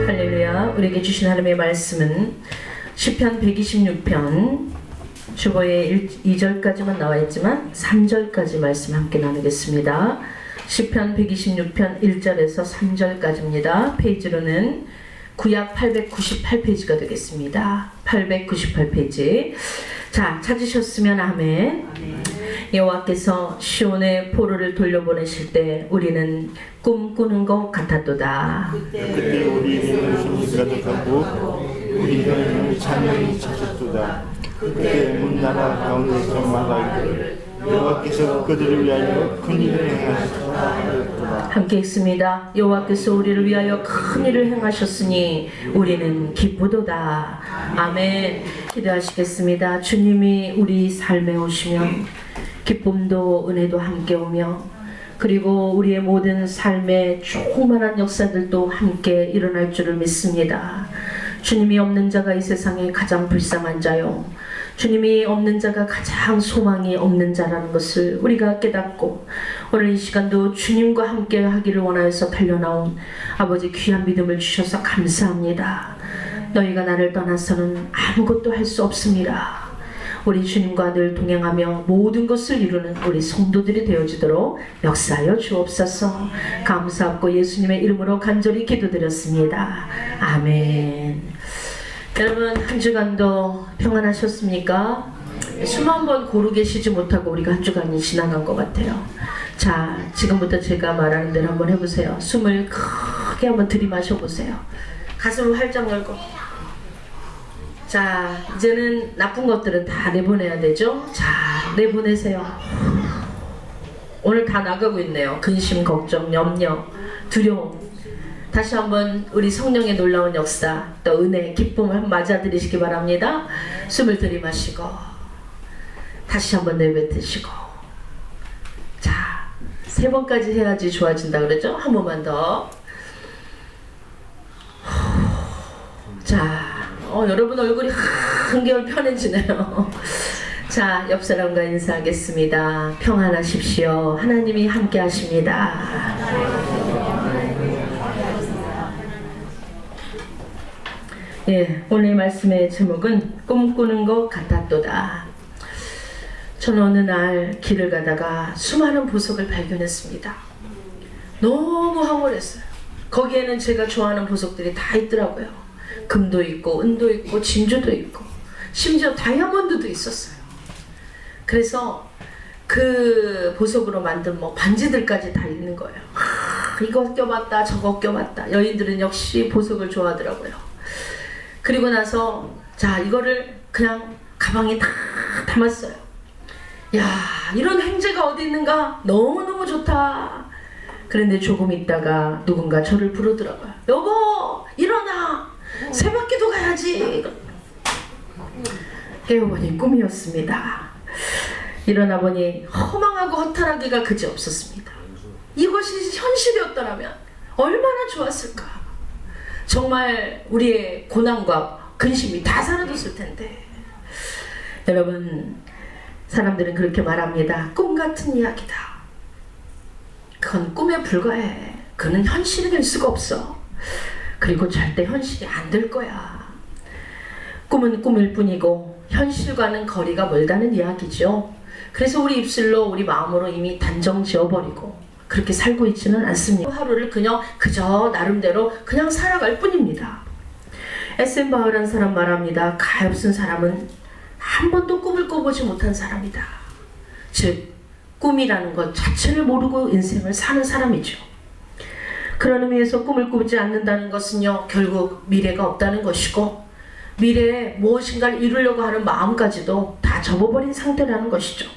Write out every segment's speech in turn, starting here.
할렐루야. 우리에게 주신 하나님의 말씀은 시편 126편 주보에 2절까지만 나와 있지만 3절까지 말씀 함께 나누겠습니다. 시편 126편 1절에서 3절까지입니다. 페이지로는 구약 898페이지가 되겠습니다. 898페이지. 자, 찾으셨으면 아멘. 여호와께서 시온의 포로를 돌려보내실 때 우리는 꿈꾸는 것 같았도다. 그때 우리에게는 힘이 가득하고 우리 혀에는 찬양이 차졌도다. 그때 문나라 가운데서 말하기를 여호와께서 그들을 위하여 큰 일을 행하셨도다. 함께 읽습니다. 여호와께서 우리를 위하여 큰 일을 행하셨으니 우리는 기쁘도다. 아멘. 기도하시겠습니다. 주님이 우리 삶에 오시면 기쁨도 은혜도 함께 오며 그리고 우리의 모든 삶의 조그만한 역사들도 함께 일어날 줄을 믿습니다. 주님이 없는 자가 이 세상에 가장 불쌍한 자요, 주님이 없는 자가 가장 소망이 없는 자라는 것을 우리가 깨닫고 오늘 이 시간도 주님과 함께 하기를 원하여서 달려나온 아버지 귀한 믿음을 주셔서 감사합니다. 너희가 나를 떠나서는 아무것도 할 수 없습니다. 우리 주님과 늘 동행하며 모든 것을 이루는 우리 성도들이 되어지도록 역사하여 주옵소서. 감사하고 예수님의 이름으로 간절히 기도드렸습니다. 아멘. 여러분, 한 주간도 평안하셨습니까? 숨 한 번 고르게 쉬지 못하고 우리가 한 주간이 지나간 것 같아요. 자, 지금부터 제가 말하는 대로 한번 해보세요. 숨을 크게 한번 들이마셔 보세요. 가슴을 활짝 열고. 자, 이제는 나쁜 것들은 다 내보내야 되죠? 자, 내보내세요. 오늘 다 나가고 있네요. 근심, 걱정, 염려, 두려움. 다시 한번 우리 성령의 놀라운 역사, 또 은혜, 기쁨을 한번 맞아들이시기 바랍니다. 숨을 들이마시고 다시 한번 내뱉으시고. 자, 3번까지 해야지 좋아진다 그러죠? 한 번만 더. 자, 여러분 얼굴이 한결 편해지네요. 자, 옆 사람과 인사하겠습니다. 평안하십시오. 하나님이 함께 하십니다. 예, 오늘 말씀의 제목은 꿈꾸는 것 같았도다. 저는 어느 날 길을 가다가 수많은 보석을 발견했습니다. 너무 황홀했어요. 거기에는 제가 좋아하는 보석들이 다 있더라고요. 금도 있고 은도 있고 진주도 있고 심지어 다이아몬드도 있었어요. 그래서 그 보석으로 만든 반지들까지 다 있는 거예요. 이거 껴봤다 저거 껴봤다. 여인들은 역시 보석을 좋아하더라고요. 그리고 나서 자, 이거를 그냥 가방에 다 담았어요. 야, 이런 행제가 어디 있는가? 너무너무 좋다. 그런데 조금 있다가 누군가 저를 부르더라고요. 여보, 일어나. 새벽기도 가야지. 깨어보니 꿈이었습니다. 일어나 보니 허망하고 허탈하기가 그지없었습니다. 이것이 현실이었더라면 얼마나 좋았을까. 정말 우리의 고난과 근심이 다 사라졌을 텐데. 여러분, 사람들은 그렇게 말합니다. 꿈 같은 이야기다. 그건 꿈에 불과해. 그는 현실이 될 수가 없어. 그리고 절대 현실이 안 될 거야. 꿈은 꿈일 뿐이고 현실과는 거리가 멀다는 이야기죠. 그래서 우리 입술로 우리 마음으로 이미 단정 지어버리고 그렇게 살고 있지는 않습니다. 하루를 그저 나름대로 그냥 살아갈 뿐입니다. SM 바울이라는 사람 말합니다. 가엾은 사람은 한 번도 꿈을 꿔보지 못한 사람이다. 즉, 꿈이라는 것 자체를 모르고 인생을 사는 사람이죠. 그런 의미에서 꿈을 꾸지 않는다는 것은요, 결국 미래가 없다는 것이고 미래에 무엇인가를 이루려고 하는 마음까지도 다 접어버린 상태라는 것이죠.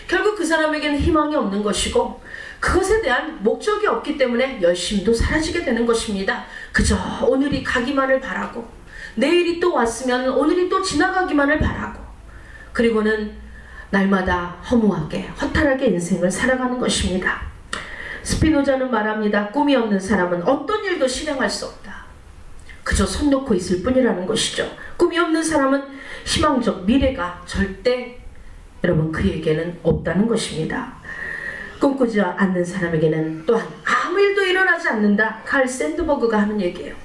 결국 그 사람에게는 희망이 없는 것이고 그것에 대한 목적이 없기 때문에 열심도 사라지게 되는 것입니다. 그저 오늘이 가기만을 바라고 내일이 또 왔으면 오늘이 또 지나가기만을 바라고 그리고는 날마다 허무하게 허탈하게 인생을 살아가는 것입니다. 스피노자는 말합니다. 꿈이 없는 사람은 어떤 일도 실행할 수 없다. 그저 손 놓고 있을 뿐이라는 것이죠. 꿈이 없는 사람은 희망적 미래가 절대 여러분 그에게는 없다는 것입니다. 꿈꾸지 않는 사람에게는 또한 아무 일도 일어나지 않는다. 칼 샌드버그가 하는 얘기예요.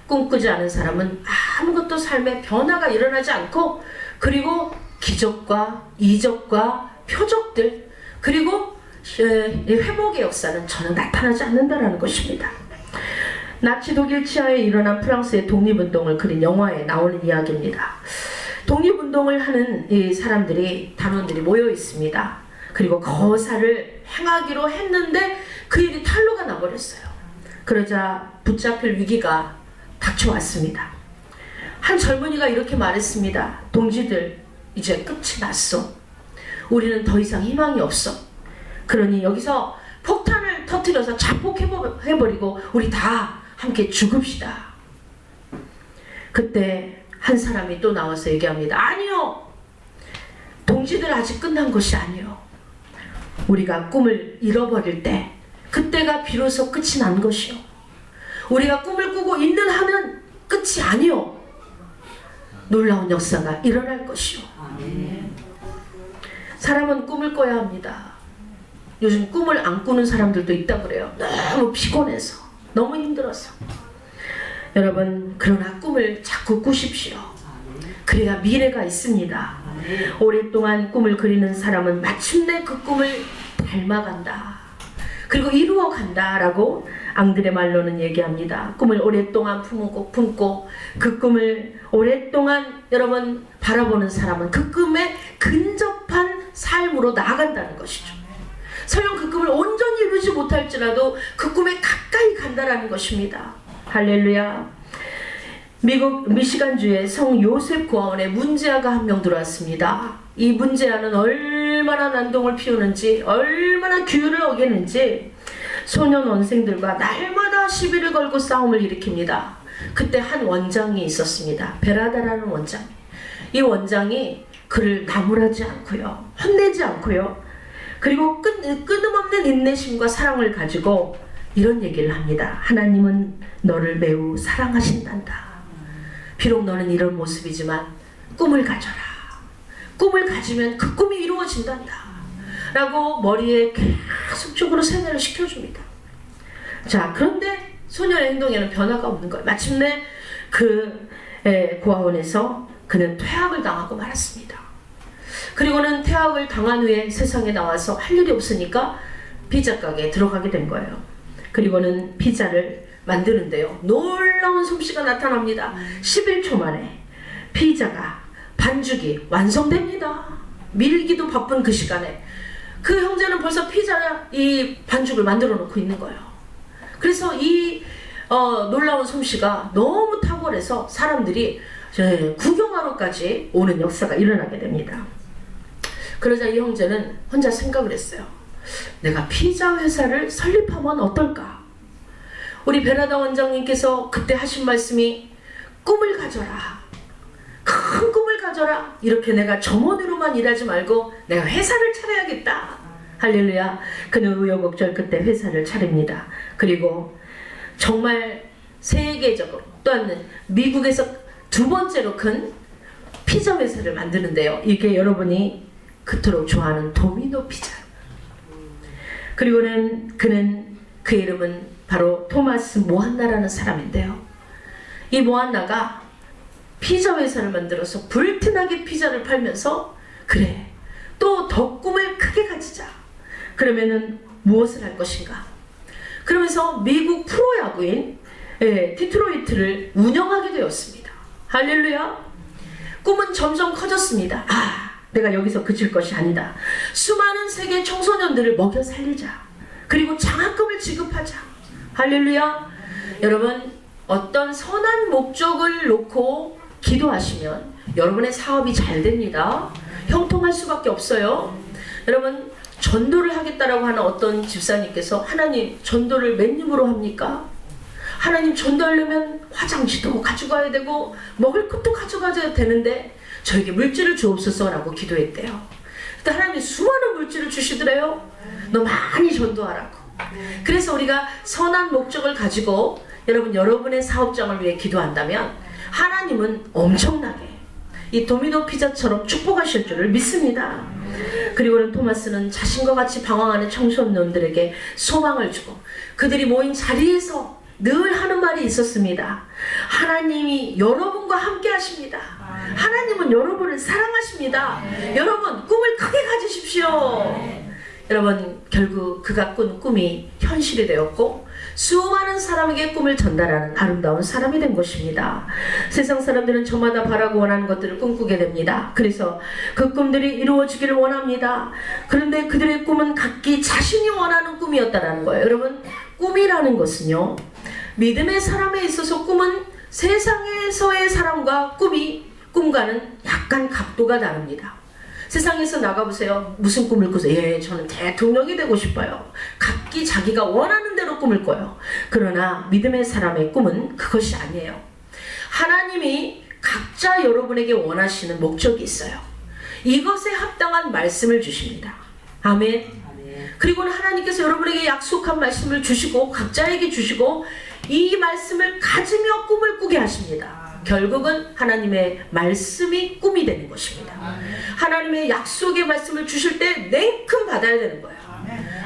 꿈꾸지 않은 사람은 아무것도 삶에 변화가 일어나지 않고, 그리고 기적과 이적과 표적들, 그리고 회복의 역사는 전혀 나타나지 않는다라는 것입니다. 나치 독일 치하에 일어난 프랑스의 독립운동을 그린 영화에 나오는 이야기입니다. 독립운동을 하는 이 사람들이, 단원들이 모여 있습니다. 그리고 거사를 행하기로 했는데 그 일이 탄로가 나버렸어요. 그러자 붙잡힐 위기가 닥쳐왔습니다. 한 젊은이가 이렇게 말했습니다. 동지들, 이제 끝이 났어. 우리는 더 이상 희망이 없어. 그러니 여기서 폭탄을 터뜨려서 자폭해버리고 우리 다 함께 죽읍시다. 그때 한 사람이 또 나와서 얘기합니다. 아니요, 동지들 아직 끝난 것이 아니요. 우리가 꿈을 잃어버릴 때 그때가 비로소 끝이 난 것이요. 우리가 꿈을 꾸고 있는 한은 끝이 아니요. 놀라운 역사가 일어날 것이요. 사람은 꿈을 꿔야 합니다. 요즘 꿈을 안 꾸는 사람들도 있다 그래요. 너무 피곤해서, 너무 힘들어서. 여러분, 그러나 꿈을 자꾸 꾸십시오. 그래야 미래가 있습니다. 오랫동안 꿈을 그리는 사람은 마침내 그 꿈을 닮아간다, 그리고 이루어간다라고 앙드레 말로는 얘기합니다. 꿈을 오랫동안 품고 그 꿈을 오랫동안 여러분 바라보는 사람은 그 꿈에 근접한 삶으로 나아간다는 것이죠. 설령 그 꿈을 온전히 이루지 못할지라도 그 꿈에 가까이 간다라는 것입니다. 할렐루야. 미국 미시간주의 성 요셉 고아원에 문제아가 한 명 들어왔습니다. 이 문제아는 얼마나 난동을 피우는지, 얼마나 규율을 어기는지 소년 원생들과 날마다 시비를 걸고 싸움을 일으킵니다. 그때 한 원장이 있었습니다. 베라다라는 원장. 이 원장이 그를 나무라지 않고요, 혼내지 않고요, 그리고 끊임없는 인내심과 사랑을 가지고 이런 얘기를 합니다. 하나님은 너를 매우 사랑하신단다. 비록 너는 이런 모습이지만 꿈을 가져라. 꿈을 가지면 그 꿈이 이루어진단다 라고 머리에 계속적으로 세뇌를 시켜줍니다. 자, 그런데 소년의 행동에는 변화가 없는 거예요. 마침내 그 고아원에서 그는 퇴학을 당하고 말았습니다. 그리고는 퇴학을 당한 후에 세상에 나와서 할 일이 없으니까 피자 가게에 들어가게 된 거예요. 그리고는 피자를 만드는데요, 놀라운 솜씨가 나타납니다. 11초 만에 피자가, 반죽이 완성됩니다. 밀기도 바쁜 그 시간에 그 형제는 벌써 이 반죽을 만들어 놓고 있는 거예요. 그래서 이 놀라운 솜씨가 너무 탁월해서 사람들이 구경하러까지 오는 역사가 일어나게 됩니다. 그러자 이 형제는 혼자 생각을 했어요. 내가 피자 회사를 설립하면 어떨까? 우리 베라다 원장님께서 그때 하신 말씀이 꿈을 가져라, 큰 꿈을 가져라. 이렇게 내가 점원으로만 일하지 말고 내가 회사를 차려야겠다. 할렐루야. 그는 우여곡절 끝에 회사를 차립니다. 그리고 정말 세계적으로, 또한 미국에서 두 번째로 큰 피자 회사를 만드는데요, 이게 여러분이 그토록 좋아하는 도미노 피자예요. 그리고는 그 이름은 바로 토마스 모한나라는 사람인데요, 이 모한나가 피자 회사를 만들어서 불티나게 피자를 팔면서, 그래, 또 더 꿈을 크게 가지자. 그러면은 무엇을 할 것인가? 그러면서 미국 프로야구인 디트로이트를 운영하게 되었습니다. 할렐루야. 꿈은 점점 커졌습니다. 내가 여기서 그칠 것이 아니다. 수많은 세계 청소년들을 먹여 살리자. 그리고 장학금을 지급하자. 할렐루야. 여러분, 어떤 선한 목적을 놓고 기도하시면 여러분의 사업이 잘 됩니다. 형통할 수밖에 없어요. 여러분, 전도를 하겠다라고 하는 어떤 집사님께서, 하나님, 전도를 몇 입으로 합니까? 하나님, 전도하려면 화장지도 가져가야 되고 먹을 것도 가져가야 되는데 저에게 물질을 주옵소서라고 기도했대요. 그때 하나님이 수많은 물질을 주시더래요. 너 많이 전도하라고. 그래서 우리가 선한 목적을 가지고 여러분의 사업장을 위해 기도한다면 하나님은 엄청나게 이 도미노 피자처럼 축복하실 줄을 믿습니다. 그리고는 토마스는 자신과 같이 방황하는 청소년들에게 소망을 주고 그들이 모인 자리에서 늘 하는 말이 있었습니다. 하나님이 여러분과 함께 하십니다. 하나님은 여러분을 사랑하십니다. 여러분 꿈을 크게 가지십시오. 여러분 결국 그가 꾼 꿈이 현실이 되었고 수많은 사람에게 꿈을 전달하는 아름다운 사람이 된 것입니다. 세상 사람들은 저마다 바라고 원하는 것들을 꿈꾸게 됩니다. 그래서 그 꿈들이 이루어지기를 원합니다. 그런데 그들의 꿈은 각기 자신이 원하는 꿈이었다는 거예요. 여러분 꿈이라는 것은요, 믿음의 사람에 있어서 꿈은 세상에서의 사람과 꿈과는 약간 각도가 다릅니다. 세상에서 나가보세요. 무슨 꿈을 꾸세요? 예, 저는 대통령이 되고 싶어요. 각기 자기가 원하는 대로 꿈을 꿔요. 그러나 믿음의 사람의 꿈은 그것이 아니에요. 하나님이 각자 여러분에게 원하시는 목적이 있어요. 이것에 합당한 말씀을 주십니다. 아멘. 그리고는 하나님께서 여러분에게 약속한 말씀을 주시고 각자에게 주시고 이 말씀을 가지며 꿈을 꾸게 하십니다. 결국은 하나님의 말씀이 꿈이 되는 것입니다. 하나님의 약속의 말씀을 주실 때 냉큼 받아야 되는 거예요.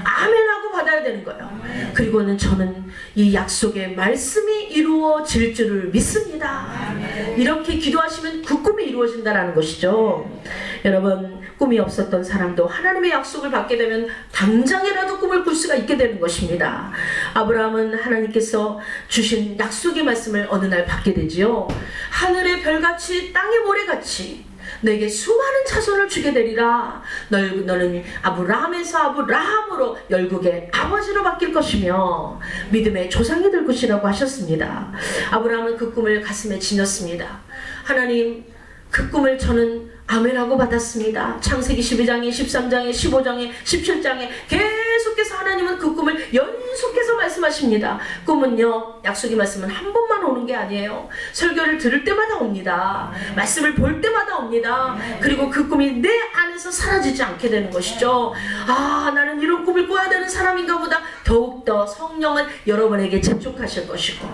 아멘하고 받아야 되는 거예요. 그리고는 저는 이 약속의 말씀이 이루어질 줄을 믿습니다. 이렇게 기도하시면 그 꿈이 이루어진다는 것이죠. 여러분 꿈이 없었던 사람도 하나님의 약속을 받게 되면 당장이라도 꿈을 꿀 수가 있게 되는 것입니다. 아브라함은 하나님께서 주신 약속의 말씀을 어느 날 받게 되지요. 하늘의 별같이 땅의 모래같이 너에게 수많은 자손을 주게 되리라. 너는 아브라함에서 아브라함으로 열국의 아버지로 바뀔 것이며 믿음의 조상이 될 것이라고 하셨습니다. 아브라함은 그 꿈을 가슴에 지녔습니다. 하나님 그 꿈을 저는 아멘하고 받았습니다. 창세기 12장에 13장에 15장에 17장에 계속해서 하나님은 그 꿈을 연속해서 말씀하십니다. 꿈은요, 약속의 말씀은 한 번만 오는 게 아니에요. 설교를 들을 때마다 옵니다. 말씀을 볼 때마다 옵니다. 그리고 그 꿈이 내 안에서 사라지지 않게 되는 것이죠. 아, 나는 이런 꿈을 꿔야 되는 사람인가 보다. 더욱더 성령은 여러분에게 접촉하실 것이고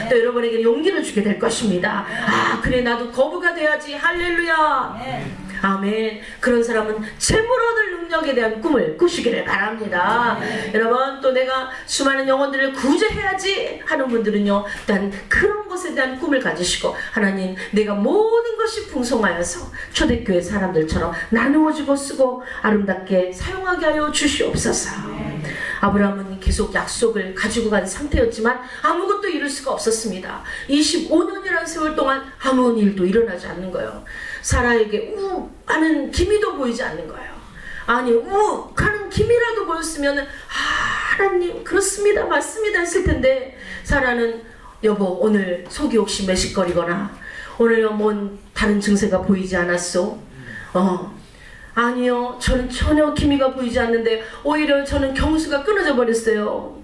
또 여러분에게 용기를 주게 될 것입니다. 아, 그래 나도 거부가 돼야지. 할렐루야. 아멘. 그런 사람은 재물 얻을 능력에 대한 꿈을 꾸시기를 바랍니다. 여러분 또 내가 수많은 영혼들을 구제해야지 하는 분들은요, 일단 그런 것에 대한 꿈을 가지시고 하나님 내가 모든 것이 풍성하여서 초대교회 사람들처럼 나누어지고 쓰고 아름답게 사용하게 하여 주시옵소서. 아브라함은 계속 약속을 가지고 간 상태였지만 아무것도 이룰 수가 없었습니다. 25년이라는 세월 동안 아무 일도 일어나지 않는 거예요. 사라에게 우 하는 기미도 보이지 않는 거예요. 아니 우 하는 기미라도 보였으면 하나님 그렇습니다 맞습니다 했을 텐데 사라는 여보 오늘 속이 혹시 메식거리거나 오늘 뭔 다른 증세가 보이지 않았소? 아니요 저는 전혀 기미가 보이지 않는데 오히려 저는 경수가 끊어져 버렸어요.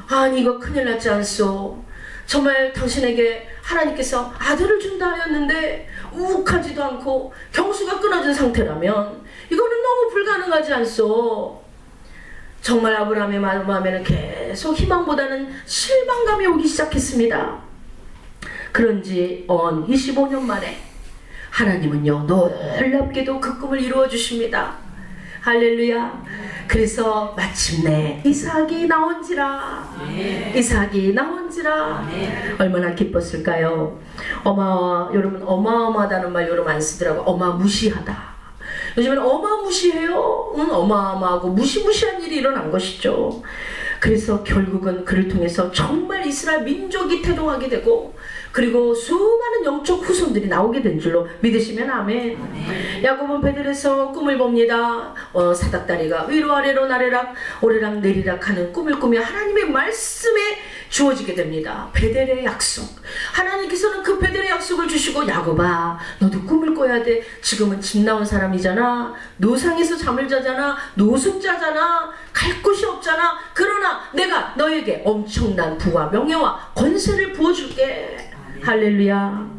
아니 이거 큰일 났지 않소? 정말 당신에게 하나님께서 아들을 준다 하였는데 우욱하지도 않고 경수가 끊어진 상태라면 이거는 너무 불가능하지 않소? 정말 아브라함의 마음에는 계속 희망보다는 실망감이 오기 시작했습니다. 그런지 25년 만에 하나님은요 놀랍게도 그 꿈을 이루어 주십니다. 할렐루야. 그래서 마침내 이삭이 나온지라. 이삭이 나온지라. 얼마나 기뻤을까요? 여러분 어마어마하다는 말 여러분 안 쓰더라고. 어마무시하다. 요즘에는 어마무시해요. 어마어마하고 무시무시한 일이 일어난 것이죠. 그래서 결국은 그를 통해서 정말 이스라엘 민족이 태동하게 되고 그리고 수많은 영적 후손들이 나오게 된 줄로 믿으시면 아멘. 야곱은 베델에서 꿈을 봅니다. 사닥다리가 위로 아래로 나래락 오르락 내리락 하는 꿈을 꾸며 하나님의 말씀에 주어지게 됩니다. 베델의 약속. 하나님께서는 그 베델의 약속을 주시고 야곱아 너도 꿈을 꿔야 돼. 지금은 집 나온 사람이잖아. 노상에서 잠을 자잖아. 노숙자잖아. 갈 곳이 없잖아. 그러나 내가 너에게 엄청난 부와 명예와 권세를 부어줄게. 할렐루야.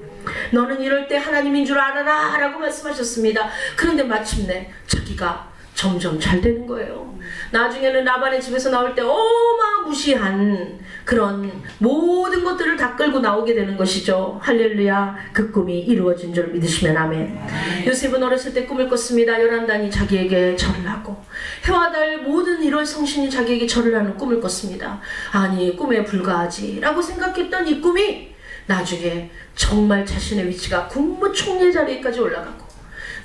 너는 이럴 때 하나님인 줄 알아라 라고 말씀하셨습니다. 그런데 마침내 자기가 점점 잘 되는 거예요. 나중에는 라반의 집에서 나올 때 어마무시한 그런 모든 것들을 다 끌고 나오게 되는 것이죠. 할렐루야. 그 꿈이 이루어진 줄 믿으시면 아멘. 요셉은 어렸을 때 꿈을 꿨습니다. 11단이 자기에게 절을 하고 해와 달 모든 1월 성신이 자기에게 절을 하는 꿈을 꿨습니다. 아니 꿈에 불과하지 라고 생각했던 이 꿈이 나중에 정말 자신의 위치가 국무총리 자리까지 올라가고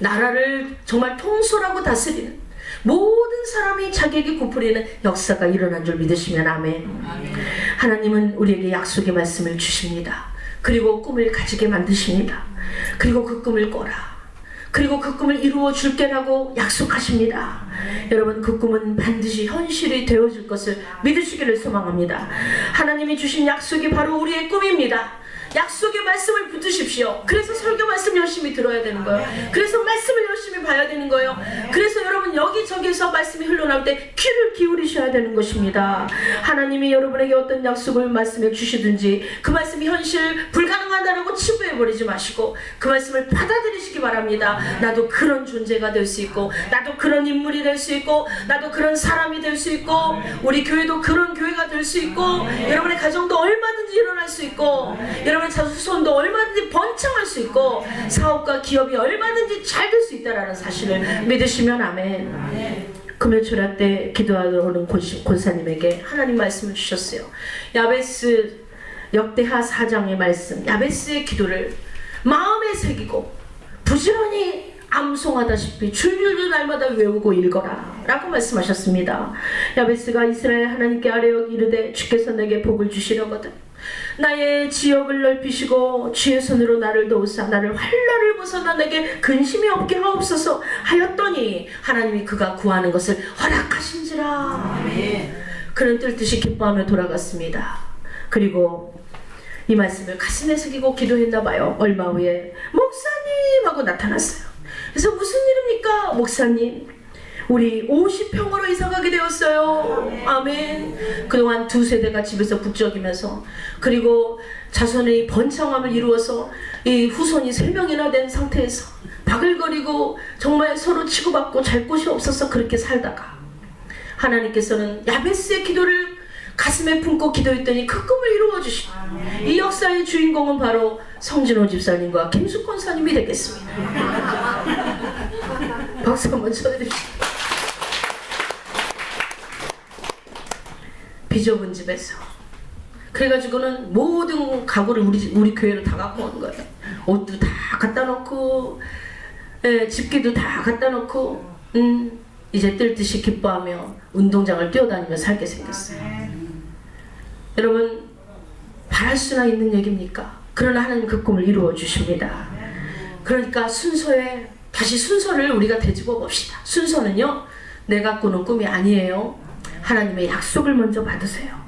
나라를 정말 통솔하고 다스리는 모든 사람이 자기에게 굽부리는 역사가 일어난 줄 믿으시면 아멘. 하나님은 우리에게 약속의 말씀을 주십니다. 그리고 꿈을 가지게 만드십니다. 그리고 그 꿈을 꿔라. 그리고 그 꿈을 이루어 줄게라고 약속하십니다. 여러분 그 꿈은 반드시 현실이 되어질 것을 믿으시기를 소망합니다. 하나님이 주신 약속이 바로 우리의 꿈입니다. 약속의 말씀을 붙드십시오. 그래서 설교 말씀 열심히 들어야 되는 거예요. 그래서 말씀을 열심히 봐야 되는 거예요. 그래서 여러분 여기저기서 말씀이 흘러나올 때 귀를 기울이셔야 되는 것입니다. 하나님이 여러분에게 어떤 약속을 말씀해 주시든지 그 말씀이 현실 불가능하다라고 치부해버리지 마시고 그 말씀을 받아들이시기 바랍니다. 나도 그런 존재가 될 수 있고 나도 그런 인물이 될 수 있고 나도 그런 사람이 될 수 있고 우리 교회도 그런 교회가 될 수 있고 여러분의 가정도 얼마든지 일어날 수 있고 여러분의 자손도 얼마든지 번창할 수 있고 사업과 기업이 얼마든지 잘 될 수 있다는 사실을 믿으시면 아멘. 금요 초라 때 기도하러 오는 권사님에게 하나님 말씀을 주셨어요. 야베스 역대하 4장의 말씀, 야베스의 기도를 마음에 새기고 부지런히 암송하다시피 줄줄줄 날마다 외우고 읽어라 라고 말씀하셨습니다. 야베스가 이스라엘 하나님께 아뢰어 이르되 주께서 내게 복을 주시려거든 나의 지역을 넓히시고 주의 손으로 나를 도우사 나를 환난을 벗어나 내게 근심이 없게 하옵소서 하였더니 하나님이 그가 구하는 것을 허락하신지라. 아멘. 그는 뜰듯이 기뻐하며 돌아갔습니다. 그리고 이 말씀을 가슴에 새기고 기도했나봐요. 얼마 후에 목사님 하고 나타났어요. 그래서 무슨 일입니까? 목사님 우리 50평으로 이사가게 되었어요. 아멘. 그동안 2세대가 집에서 북적이면서 그리고 자손의 번창함을 이루어서 이 후손이 3명이나 된 상태에서 바글거리고 정말 서로 치고받고 잘 곳이 없어서 그렇게 살다가 하나님께서는 야베스의 기도를 가슴에 품고 기도했더니 그 꿈을 이루어주시고 이 역사의 주인공은 바로 성진호 집사님과 김숙권 사님이 되겠습니다. 박수 한번 쳐드립시다. 비좁은 집에서 그래가지고는 모든 가구를 우리 교회로 다 갖고 오는 거예요. 옷도 다 갖다 놓고 집기도 다 갖다 놓고 이제 뜰듯이 기뻐하며 운동장을 뛰어다니며 살게 생겼어요. 여러분 바랄 수나 있는 얘기입니까? 그러나 하나님 그 꿈을 이루어 주십니다. 그러니까 다시 순서를 우리가 되짚어 봅시다. 순서는요 내가 꾸는 꿈이 아니에요. 하나님의 약속을 먼저 받으세요.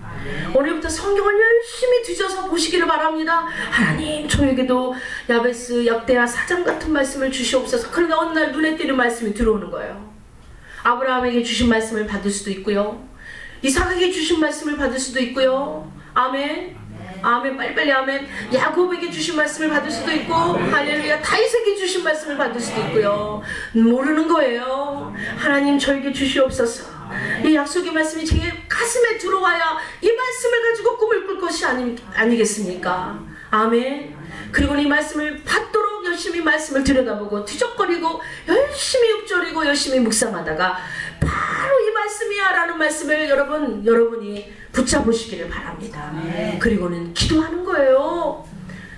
오늘부터 성경을 열심히 뒤져서 보시기를 바랍니다. 하나님 저에게도 야베스 역대하 4장 같은 말씀을 주시옵소서. 그러나 어느 날 눈에 띄는 말씀이 들어오는 거예요. 아브라함에게 주신 말씀을 받을 수도 있고요. 이삭에게 주신 말씀을 받을 수도 있고요. 아멘. 아멘. 빨리빨리 아멘. 야곱에게 주신 말씀을 받을 수도 있고 할렐루야 다윗에게 주신 말씀을 받을 수도 있고요. 모르는 거예요. 하나님 저에게 주시옵소서. 이 약속의 말씀이 제 가슴에 들어와야 이 말씀을 가지고 꿈을 꿀 것이 아니겠습니까? 아멘. 그리고 이 말씀을 받도록 열심히 말씀을 들여다보고 뒤적거리고 열심히 읊조리고 열심히 묵상하다가 바로 이 말씀이야 라는 말씀을 여러분이 붙잡으시기를 바랍니다. 아멘. 그리고는 기도하는 거예요.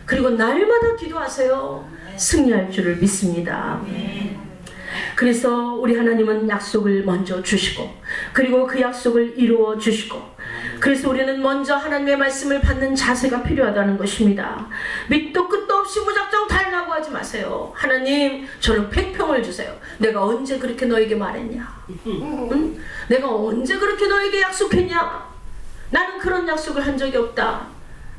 그리고 날마다 기도하세요. 승리할 줄을 믿습니다. 아멘. 그래서 우리 하나님은 약속을 먼저 주시고 그리고 그 약속을 이루어 주시고 그래서 우리는 먼저 하나님의 말씀을 받는 자세가 필요하다는 것입니다. 밑도 끝도 없이 무작정 달라고 하지 마세요. 하나님 저는 100평을 주세요. 내가 언제 그렇게 너에게 말했냐? 응? 내가 언제 그렇게 너에게 약속했냐? 나는 그런 약속을 한 적이 없다.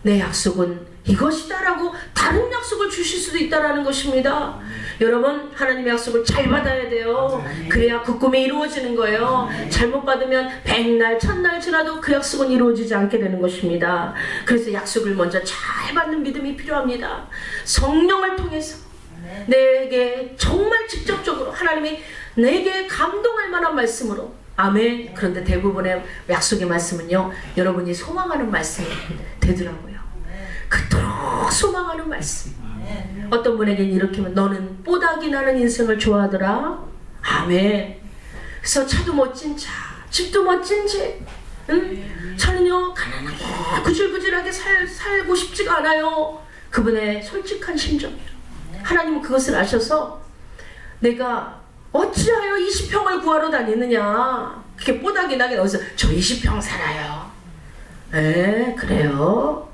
내 약속은 이것이다 라고 다른 약속을 주실 수도 있다는 것입니다. 여러분 하나님의 약속을 잘 받아야 돼요. 그래야 그 꿈이 이루어지는 거예요. 잘못 받으면 100날 1000날 지나도 그 약속은 이루어지지 않게 되는 것입니다. 그래서 약속을 먼저 잘 받는 믿음이 필요합니다. 성령을 통해서 내게 정말 직접적으로 하나님이 내게 감동할 만한 말씀으로. 아멘. 그런데 대부분의 약속의 말씀은요, 여러분이 소망하는 말씀이 되더라고요. 그토록 소망하는 말씀. 어떤 분에게는 이렇게 하면 너는 뽀닥이 나는 인생을 좋아하더라. 아멘. 그래서 차도 멋진 차, 집도 멋진 집. 응? 저는요 가난하게 구질구질하게 살고 싶지가 않아요. 그분의 솔직한 심정이에요. 하나님은 그것을 아셔서 내가 어찌하여 20평을 구하러 다니느냐, 그게 뽀닥이 나게 나와서 저 20평 살아요. 그래요?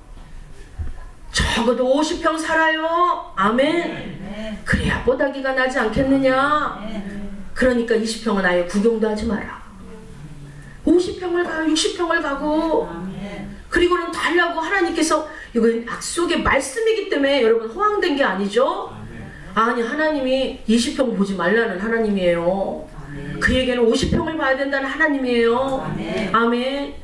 적어도 50평 살아요. 아멘. 그래야 뽀닥이가 나지 않겠느냐. 그러니까 20평은 아예 구경도 하지 마라. 50평을 가요. 60평을 가고. 그리고는 달라고 하나님께서, 이건 약속의 말씀이기 때문에 여러분 허황된 게 아니죠. 아니, 하나님이 20평 보지 말라는 하나님이에요. 그에게는 50평을 봐야 된다는 하나님이에요. 아멘.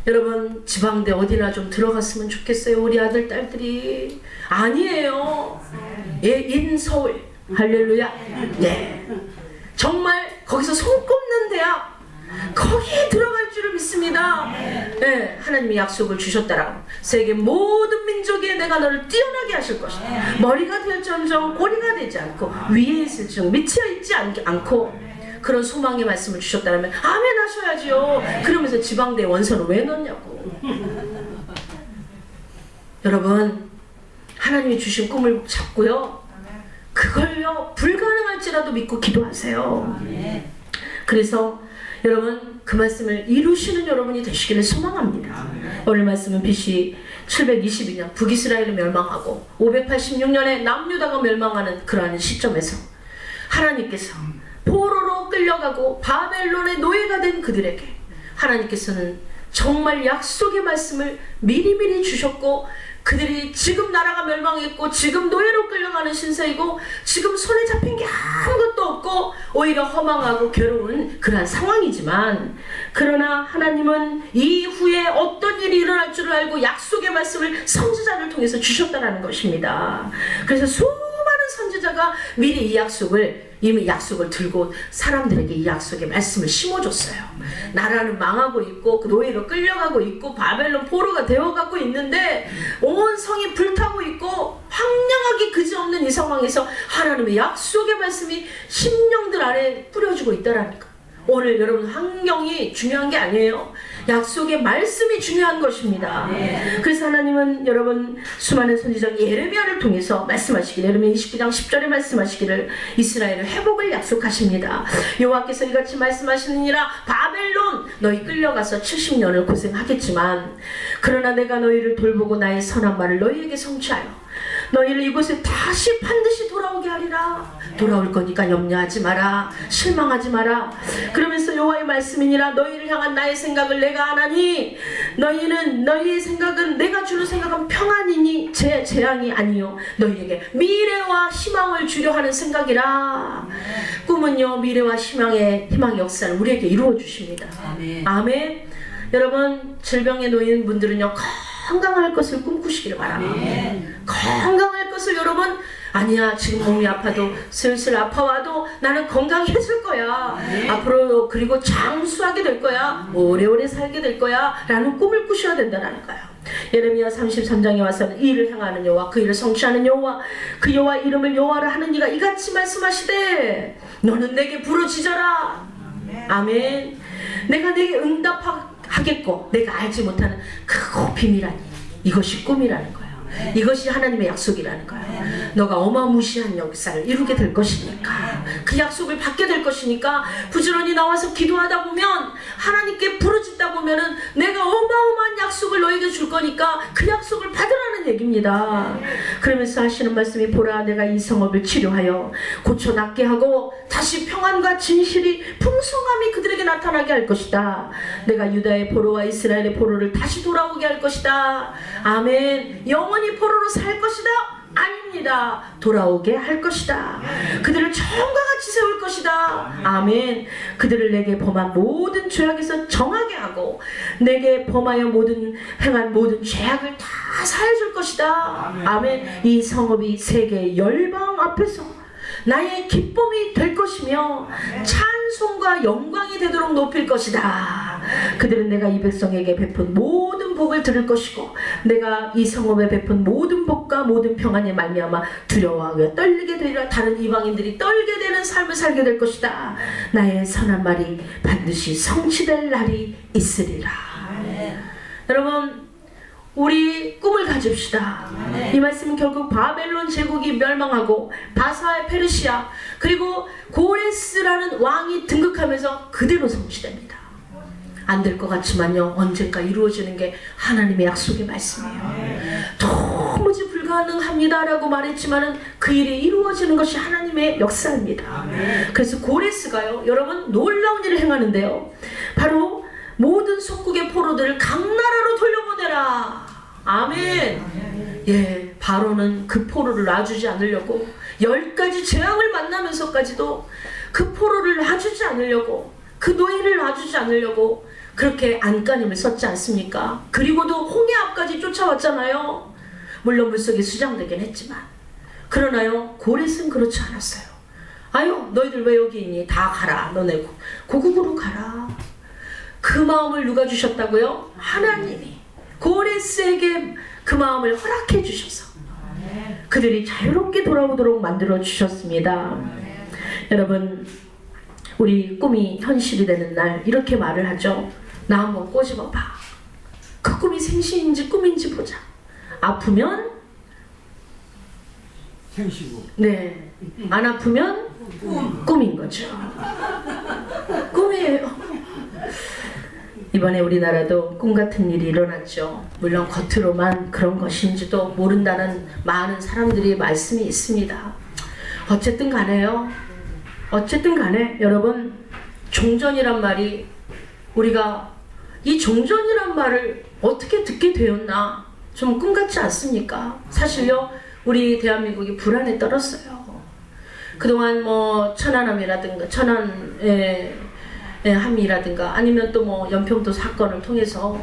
여러분 지방대 어디나 좀 들어갔으면 좋겠어요. 우리 아들 딸들이. 아니에요. 인서울. 할렐루야. 네. 정말 거기서 손꼽는 대학, 거기에 들어갈 줄을 믿습니다. 네, 하나님이 약속을 주셨다라고. 세계 모든 민족에 내가 너를 뛰어나게 하실 것이다. 머리가 될지언정 꼬리가 되지 않고 위에 있을지언정 밑에 있지 않고, 그런 소망의 말씀을 주셨다면 아멘 하셔야지요. 그러면서 지방대 원서는 왜 넣냐고. 여러분 하나님이 주신 꿈을 잡고요, 그걸요 불가능할지라도 믿고 기도하세요. 그래서 여러분 그 말씀을 이루시는 여러분이 되시기를 소망합니다. 오늘 말씀은 BC 722년 북이스라엘이 멸망하고 586년에 남유다가 멸망하는 그러한 시점에서 하나님께서 포로로 끌려가고 바벨론의 노예가 된 그들에게 하나님께서는 정말 약속의 말씀을 미리미리 주셨고, 그들이 지금 나라가 멸망했고 지금 노예로 끌려가는 신세이고 지금 손에 잡힌 게 아무것도 없고 오히려 허망하고 괴로운 그러한 상황이지만, 그러나 하나님은 이후에 어떤 일이 일어날 줄을 알고 약속의 말씀을 선지자를 통해서 주셨다는 것입니다. 그래서 수많은 선지자가 미리 이 약속을, 이미 약속을 들고 사람들에게 이 약속의 말씀을 심어줬어요. 나라는 망하고 있고 그 노예로 끌려가고 있고 바벨론 포로가 되어가고 있는데 온 성이 불타고 있고 황량하기 그지없는 이 상황에서 하나님의 약속의 말씀이 심령들 안에 뿌려지고 있다라니까. 오늘 여러분 환경이 중요한 게 아니에요. 약속의 말씀이 중요한 것입니다. 그래서 하나님은 여러분 수많은 선지자 예레미야를 통해서 말씀하시기를, 예레미야 29장 10절에 말씀하시기를 이스라엘의 회복을 약속하십니다. 여호와께서 이같이 말씀하시느니라, 바벨론 너희 끌려가서 70년을 고생하겠지만 그러나 내가 너희를 돌보고 나의 선한 말을 너희에게 성취하여 너희를 이곳에 다시 반드시 돌아오게 하리라. 돌아올 거니까 염려하지 마라. 실망하지 마라. 그러면서 여호와의 말씀이니라, 너희를 향한 나의 생각을 내가 아나니 너희의 생각은 내가 주는 생각은 평안이니 재앙이 아니요 너희에게 미래와 희망을 주려 하는 생각이라. 꿈은요 미래와 희망의 역사를 우리에게 이루어 주십니다. 아멘. 여러분 질병에 놓인 분들은요 건강할 것을 꿈꾸시기를 바랍니다. 건강할 것을 여러분, 아니야 지금 몸이 아파도 슬슬 아파와도 나는 건강해질 거야. 앞으로 그리고 장수하게 될 거야. 오래오래 살게 될 거야 라는 꿈을 꾸셔야 된다는 거예요. 예레미야 33장에 와서는 이 일을 행하는 여호와, 그 일을 성취하는 여호와, 그 여호와 이름을 여호와라 하는 이가 이같이 말씀하시되 너는 내게 부르짖어라. 아멘. 내가 내게 응답하겠고 내가 알지 못하는 크고 비밀하니 이것이 꿈이라는 거예요. 이것이 하나님의 약속이라는 거예요. 너가 어마무시한 역사를 이루게 될 것이니까, 그 약속을 받게 될 것이니까 부지런히 나와서 기도하다 보면, 하나님께 부르짖다 보면은 내가 어마어마한 약속을 너에게 줄 거니까 그 약속을 받으라는 얘기입니다. 그러면서 하시는 말씀이, 보라 내가 이 성읍을 치료하여 고쳐 낫게 하고 다시 평안과 진실이 풍성함이 그들에게 나타나게 할 것이다. 내가 유다의 포로와 이스라엘의 포로를 다시 돌아오게 할 것이다. 아멘. 영원히 포로로 살 것이다? 아닙니다. 돌아오게 할 것이다. 그들을 처음과 같이 세울 것이다. 아멘. 그들을 내게 범한 모든 죄악에서 정하게 하고 내게 범하여 행한 모든 죄악을 다 사해줄 것이다. 아멘. 이 성읍이 세계 열방 앞에서 나의 기쁨이 될 것이며 찬송과 영광이 되도록 높일 것이다. 그들은 내가 이 백성에게 베푼 모든 복을 들을 것이고 내가 이 성읍에 베푼 모든 복과 모든 평안에 말미암아 두려워하며 떨리게 되리라. 다른 이방인들이 떨게 되는 삶을 살게 될 것이다. 나의 선한 말이 반드시 성취될 날이 있으리라. 여러분, 우리 꿈을 가집시다. 이 말씀은 결국 바벨론 제국이 멸망하고 바사의 페르시아 그리고 고레스라는 왕이 등극하면서 그대로 성취됩니다. 안 될 것 같지만요, 언젠가 이루어지는 게 하나님의 약속의 말씀이에요. 도무지 불가능합니다 라고 말했지만은 그 일이 이루어지는 것이 하나님의 역사입니다. 그래서 고레스가요, 여러분, 놀라운 일을 행하는데요, 바로 모든 속국의 포로들을 강나라로 돌려보내라. 아멘. 예, 바로는 그 포로를 놔주지 않으려고 10가지 재앙을 만나면서까지도 그 포로를 놔주지 않으려고, 그 노예를 놔주지 않으려고 그렇게 안간힘을 썼지 않습니까? 그리고도 홍해 앞까지 쫓아왔잖아요. 물론 물속에 수장되긴 했지만. 그러나요, 고레스는 그렇지 않았어요. 아유, 너희들 왜 여기 있니? 다 가라. 너네 고국으로 가라. 그 마음을 누가 주셨다고요? 하나님이 고레스에게 그 마음을 허락해 주셔서 그들이 자유롭게 돌아오도록 만들어 주셨습니다. 여러분, 우리 꿈이 현실이 되는 날 이렇게 말을 하죠. 나 한번 꼬집어 봐. 그 꿈이 생시인지 꿈인지 보자. 아프면 생시고, 네, 안 아프면 꿈인 거죠. 꿈이에요. 이번에 우리나라도 꿈 같은 일이 일어났죠. 물론 겉으로만 그런 것인지도 모른다는 많은 사람들이 말씀이 있습니다. 어쨌든 간에요. 어쨌든 간에 여러분, 종전이란 말이, 우리가 이 종전이란 말을 어떻게 듣게 되었나 좀 꿈 같지 않습니까? 사실요, 우리 대한민국이 불안에 떨었어요. 그동안 뭐 천안함이라든가 천안의 함이라든가 아니면 또 뭐 연평도 사건을 통해서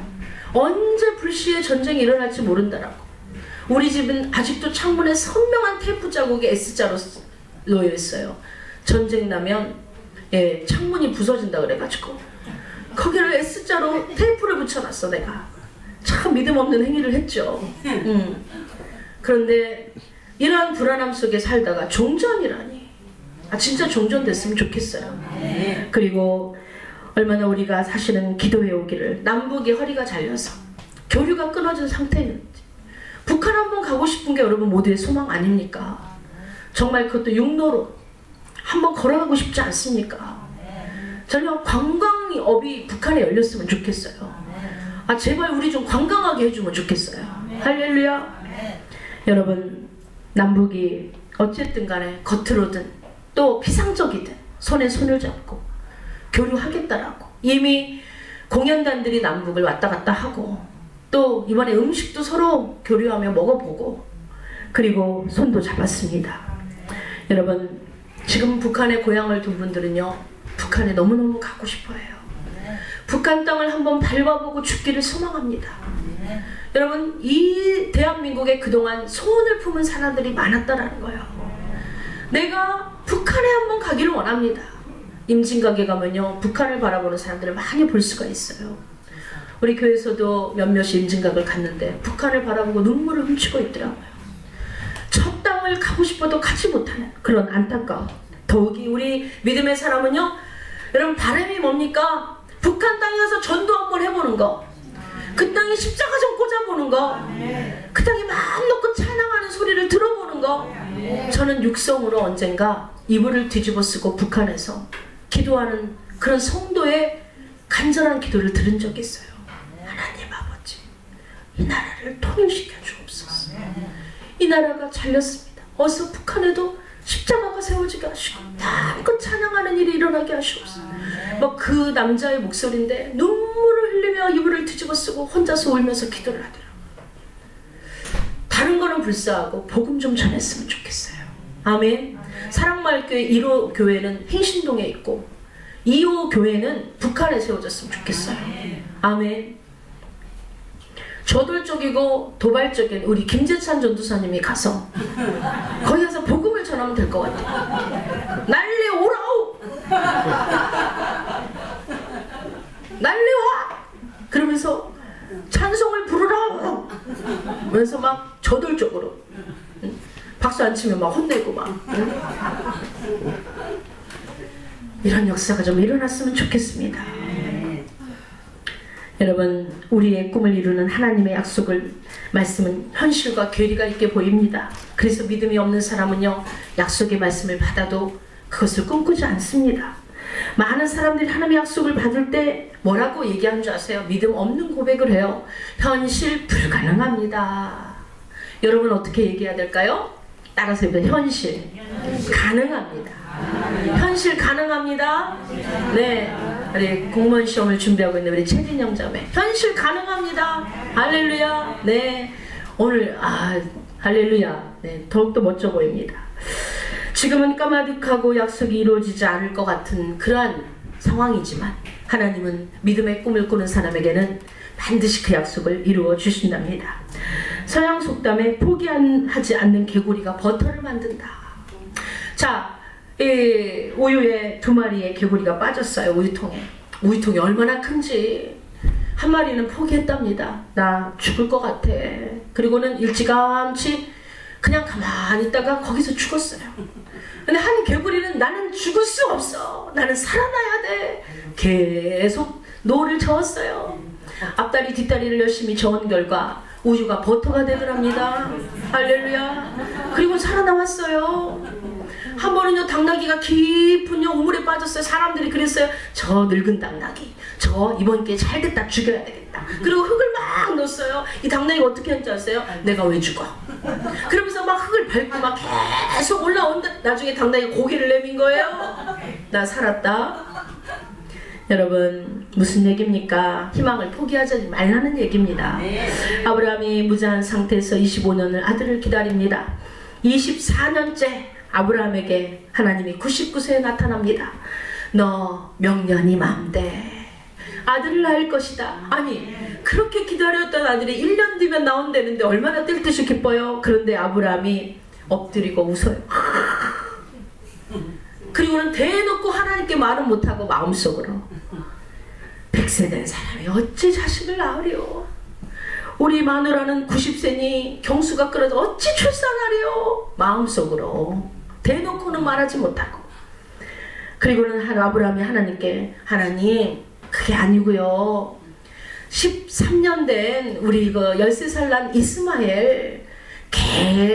언제 불시에 전쟁이 일어날지 모른다라고, 우리 집은 아직도 창문에 선명한 테이프 자국이 S자로 놓여 있어요. 전쟁 나면 창문이 부서진다 그래가지고 거기를 S자로 테이프를 붙여놨어. 내가 참 믿음 없는 행위를 했죠. 그런데 이러한 불안함 속에 살다가 종전이라니, 진짜 종전 됐으면 좋겠어요. 그리고 얼마나 우리가 사실은 기도해 오기를, 남북이 허리가 잘려서 교류가 끊어진 상태였는지, 북한 한번 가고 싶은 게 여러분 모두의 소망 아닙니까? 정말 그것도 육로로 한번 걸어가고 싶지 않습니까? 저는 관광업이 북한에 열렸으면 좋겠어요. 제발 우리 좀 관광하게 해주면 좋겠어요. 할렐루야. 여러분, 남북이 어쨌든 간에 겉으로든 또 피상적이든 손에 손을 잡고 교류하겠다라고, 이미 공연단들이 남북을 왔다 갔다 하고, 또 이번에 음식도 서로 교류하며 먹어보고, 그리고 손도 잡았습니다. 여러분, 지금 북한에 고향을 둔 분들은요, 북한에 너무너무 가고 싶어 해요. 북한 땅을 한번 밟아보고 죽기를 소망합니다. 여러분, 이 대한민국에 그동안 소원을 품은 사람들이 많았다라는 거예요. 내가 북한에 한번 가기를 원합니다. 임진각에 가면요, 북한을 바라보는 사람들을 많이 볼 수가 있어요. 우리 교회에서도 몇몇이 임진각을 갔는데 북한을 바라보고 눈물을 훔치고 있더라고요. 저 땅을 가고 싶어도 가지 못하는 그런 안타까움. 더욱이 우리 믿음의 사람은요, 여러분, 바람이 뭡니까? 북한 땅에 가서 전도 한번 해보는 거, 그 땅에 십자가 좀 꽂아보는 거, 그 땅에 마음 놓고 찬양하는 소리를 들어보는 거. 저는 육성으로 언젠가 이불을 뒤집어 쓰고 북한에서 기도하는 그런 성도의 간절한 기도를 들은 적이 있어요. 하나님 아버지, 이 나라를 통일시켜 주옵소서. 이 나라가 잘렸습니다. 어서 북한에도 십자가가 세워지게 하시고 마음껏 찬양하는 일이 일어나게 하시옵소서. 뭐 그 남자의 목소리인데 눈물을 흘리며 이불을 뒤집어 쓰고 혼자서 울면서 기도를 하더라고요. 다른 거는 불사하고 복음 좀 전했으면 좋겠어요. 아멘. 사랑마을교회 1호 교회는 행신동에 있고 2호 교회는 북한에 세워졌으면 좋겠어요. 아멘. 저돌적이고 도발적인 우리 김재찬 전도사님이 가서 거기 가서 복음을 전하면 될 것 같아. 날려오라우! 날려와! 그러면서 찬송을 부르라! 그래서 막 저돌적으로 박수 안 치면 막 혼내고 막 이런 역사가 좀 일어났으면 좋겠습니다. 여러분, 우리의 꿈을 이루는 하나님의 약속을 말씀은 현실과 괴리가 있게 보입니다. 그래서 믿음이 없는 사람은요, 약속의 말씀을 받아도 그것을 꿈꾸지 않습니다. 많은 사람들이 하나님의 약속을 받을 때 뭐라고 얘기하는 줄 아세요? 믿음 없는 고백을 해요. 현실 불가능합니다. 여러분 어떻게 얘기해야 될까요? 따라서 해보세요. 현실 가능합니다. 현실 가능합니다. 네, 우리 공무원 시험을 준비하고 있는 우리 최진영 자매, 현실 가능합니다. 할렐루야. 네, 오늘 할렐루야. 네, 더욱더 멋져 보입니다. 지금은 까마득하고 약속이 이루어지지 않을 것 같은 그러한 상황이지만 하나님은 믿음의 꿈을 꾸는 사람에게는 반드시 그 약속을 이루어 주신답니다. 서양 속담에 포기하지 않는 개구리가 버터를 만든다. 자, 이 우유에 2마리의 개구리가 빠졌어요. 우유통이 얼마나 큰지. 한 마리는 포기했답니다. 나 죽을 것 같아. 그리고는 일찌감치 그냥 가만히 있다가 거기서 죽었어요. 근데 한 개구리는 나는 죽을 수 없어. 나는 살아나야 돼. 계속 노를 저었어요. 앞다리 뒷다리를 열심히 저은 결과 우유가 버터가 되더랍니다. 할렐루야. 그리고 살아남았어요. 한 번은요, 당나귀가 깊은 우물에 빠졌어요. 사람들이 그랬어요. 저 늙은 당나귀, 저 이번 기회에 잘됐다, 죽여야 되겠다. 그리고 흙을 막 넣었어요. 이 당나귀가 어떻게 했는지 아세요? 내가 왜 죽어? 그러면서 막 흙을 밟고 막 계속 올라온다. 나중에 당나귀가 고개를 내민 거예요. 나 살았다. 여러분, 무슨 얘기입니까? 희망을 포기하지 말라는 얘기입니다. 아브라함이 무자한 상태에서 25년을 아들을 기다립니다. 24년째 아브라함에게 하나님이 99세에 나타납니다. 너 명년이 맘대 아들을 낳을 것이다. 아니, 그렇게 기다렸던 아들이 1년 뒤면 나온다는데 얼마나 뜰 듯이 기뻐요. 그런데 아브라함이 엎드리고 웃어요. 그리고는 대놓고 하나님께 말은 못하고 마음속으로 100세 된 사람이 어찌 자식을 낳으리요? 우리 마누라는 90세니 경수가 끌어서 어찌 출산하리요? 마음속으로 대놓고는 말하지 못하고. 그리고는 아브라함이 하나님께, 하나님 그게 아니고요, 13년 된 우리 13살 난 이스마엘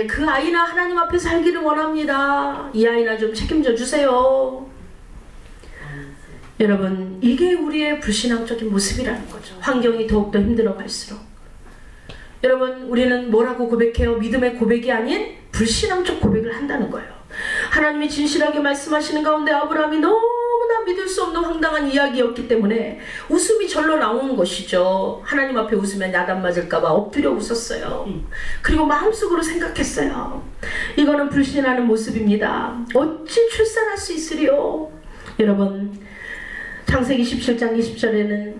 그 아이나 하나님 앞에 살기를 원합니다. 이 아이나 좀 책임져 주세요. 여러분, 이게 우리의 불신앙적인 모습이라는 거죠. 환경이 더욱더 힘들어 갈수록. 여러분, 우리는 뭐라고 고백해요? 믿음의 고백이 아닌 불신앙적 고백을 한다는 거예요. 하나님이 진실하게 말씀하시는 가운데 아브라함이 너무나 믿을 수 없는 황당한 이야기였기 때문에 웃음이 절로 나오는 것이죠. 하나님 앞에 웃으면 야단 맞을까봐 엎드려 웃었어요. 그리고 마음속으로 생각했어요. 이거는 불신하는 모습입니다. 어찌 출산할 수 있으리요? 여러분, 창세기 17장 20절에는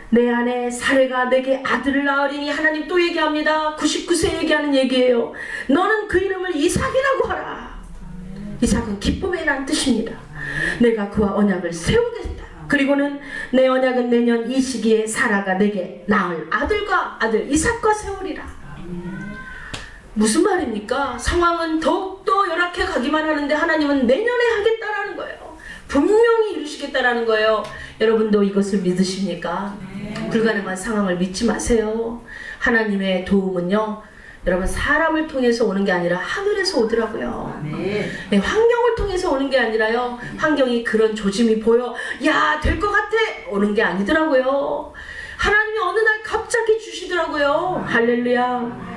내 아내 사레가 내게 아들을 낳으리니, 하나님 또 얘기합니다. 99세 얘기하는 얘기예요. 너는 그 이름을 이삭이라고 하라. 이삭은 기쁨이라는 뜻입니다. 내가 그와 언약을 세우겠다. 그리고는 내 언약은 내년 이 시기에 사라가 내게 낳을 아들과 아들 이삭과 세우리라. 무슨 말입니까? 상황은 더욱더 열악해 가기만 하는데 하나님은 내년에 하겠다라는 거예요. 분명히 이루시겠다라는 거예요. 여러분도 이것을 믿으십니까? 불가능한 상황을 믿지 마세요. 하나님의 도움은요, 여러분 사람을 통해서 오는 게 아니라 하늘에서 오더라고요. 네, 환경을 통해서 오는 게 아니라요, 환경이 그런 조짐이 보여 야 될 것 같아 오는 게 아니더라고요. 하나님이 어느 날 갑자기 주시더라고요. 할렐루야.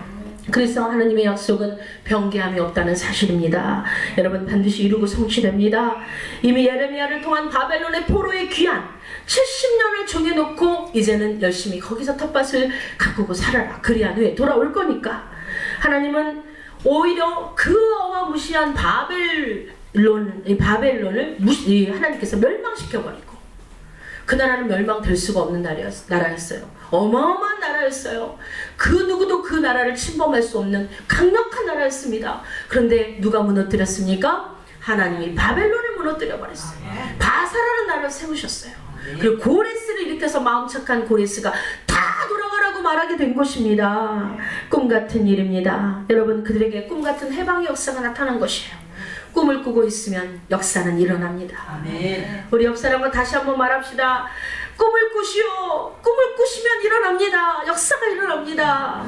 그래서 하나님의 약속은 변개함이 없다는 사실입니다. 여러분, 반드시 이루고 성취됩니다. 이미 예레미야를 통한 바벨론의 포로의 귀환 70년을 정해놓고 이제는 열심히 거기서 텃밭을 가꾸고 살아라. 그리한 후에 돌아올 거니까 하나님은 오히려 그 어마무시한 바벨론을 하나님께서 멸망시켜버리고, 그 나라는 멸망될 수가 없는 나라였어요. 어마어마한 나라였어요. 그 누구도 그 나라를 침범할 수 없는 강력한 나라였습니다. 그런데 누가 무너뜨렸습니까? 하나님이 바벨론을 무너뜨려 버렸어요. 바사라는 나라를 세우셨어요. 그리고 고레스를 일으켜서 마음 착한 고레스가 다 돌아가라고 말하게 된 것입니다. 꿈 같은 일입니다. 여러분, 그들에게 꿈 같은 해방의 역사가 나타난 것이에요. 꿈을 꾸고 있으면 역사는 일어납니다. 아멘. 우리 옆 사람과 다시 한번 말합시다. 꿈을 꾸시오. 꿈을 꾸시면 일어납니다. 역사가 일어납니다.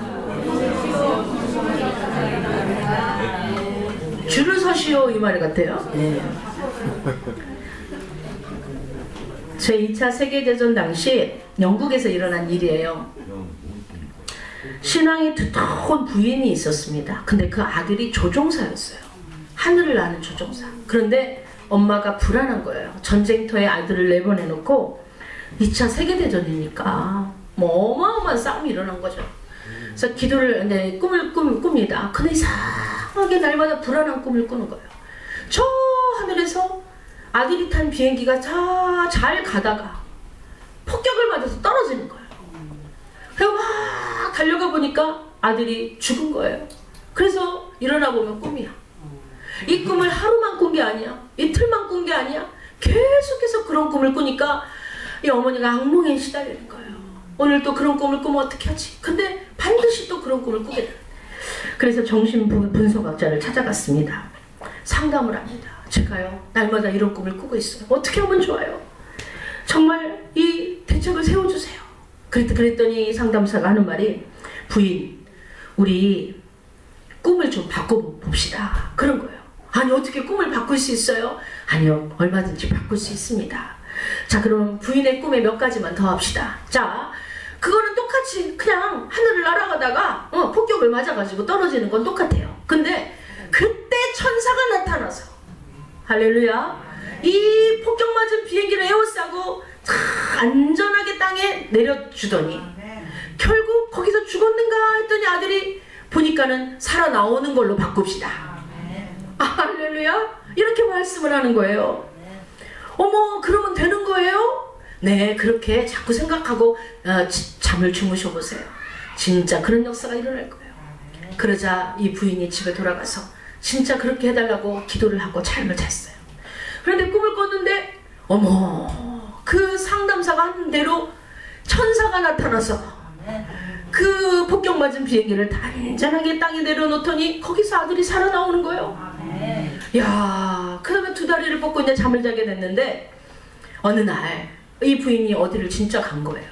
줄을 서시오, 이 말 같아요. 제 2차 세계대전 당시 영국에서 일어난 일이에요. 신앙이 두터운 부인이 있었습니다. 근데 그 아들이 조종사였어요. 하늘을 나는 조종사. 그런데 엄마가 불안한 거예요. 전쟁터에 아들을 내보내놓고 2차 세계대전이니까 뭐 어마어마한 싸움이 일어난 거죠. 그래서 기도를, 꿈을 꿉니다. 근데 이상하게 날마다 불안한 꿈을 꾸는 거예요. 저 하늘에서 아들이 탄 비행기가 잘 가다가 폭격을 맞아서 떨어지는 거예요. 그래서 막 달려가 보니까 아들이 죽은 거예요. 그래서 일어나 보면 꿈이야. 이 꿈을 하루만 꾼 게 아니야. 이틀만 꾼 게 아니야. 계속해서 그런 꿈을 꾸니까 이 어머니가 악몽에 시달리는 거예요. 오늘 또 그런 꿈을 꾸면 어떻게 하지? 근데 반드시 또 그런 꿈을 꾸게 돼요. 그래서 정신분석학자를 찾아갔습니다. 상담을 합니다. 제가요, 날마다 이런 꿈을 꾸고 있어요. 어떻게 하면 좋아요? 정말 이 대책을 세워주세요. 그랬더니 상담사가 하는 말이, 부인, 우리 꿈을 좀 바꿔봅시다. 그런 거예요. 아니, 어떻게 꿈을 바꿀 수 있어요? 아니요, 얼마든지 바꿀 수 있습니다. 자, 그럼 부인의 꿈에 몇 가지만 더 합시다. 자, 그거는 똑같이 그냥 하늘을 날아가다가 폭격을 맞아가지고 떨어지는 건 똑같아요. 근데 그때 천사가 나타나서, 할렐루야, 이 폭격 맞은 비행기를 에워싸고 안전하게 땅에 내려주더니 결국 거기서 죽었는가 했더니 아들이 보니까는 살아나오는 걸로 바꿉시다. 할렐루야, 이렇게 말씀을 하는 거예요. 어머, 그러면 되는 거예요? 네, 그렇게 자꾸 생각하고 잠을 주무셔 보세요. 진짜 그런 역사가 일어날 거예요. 그러자 이 부인이 집에 돌아가서 진짜 그렇게 해달라고 기도를 하고 잠을 잤어요. 그런데 꿈을 꿨는데 어머, 그 상담사가 한 대로 천사가 나타나서 그 폭격 맞은 비행기를 단단하게 땅에 내려놓더니 거기서 아들이 살아나오는 거예요. 야, 그 다음에 두 다리를 뻗고 이제 잠을 자게 됐는데 어느 날 이 부인이 어디를 진짜 간 거예요.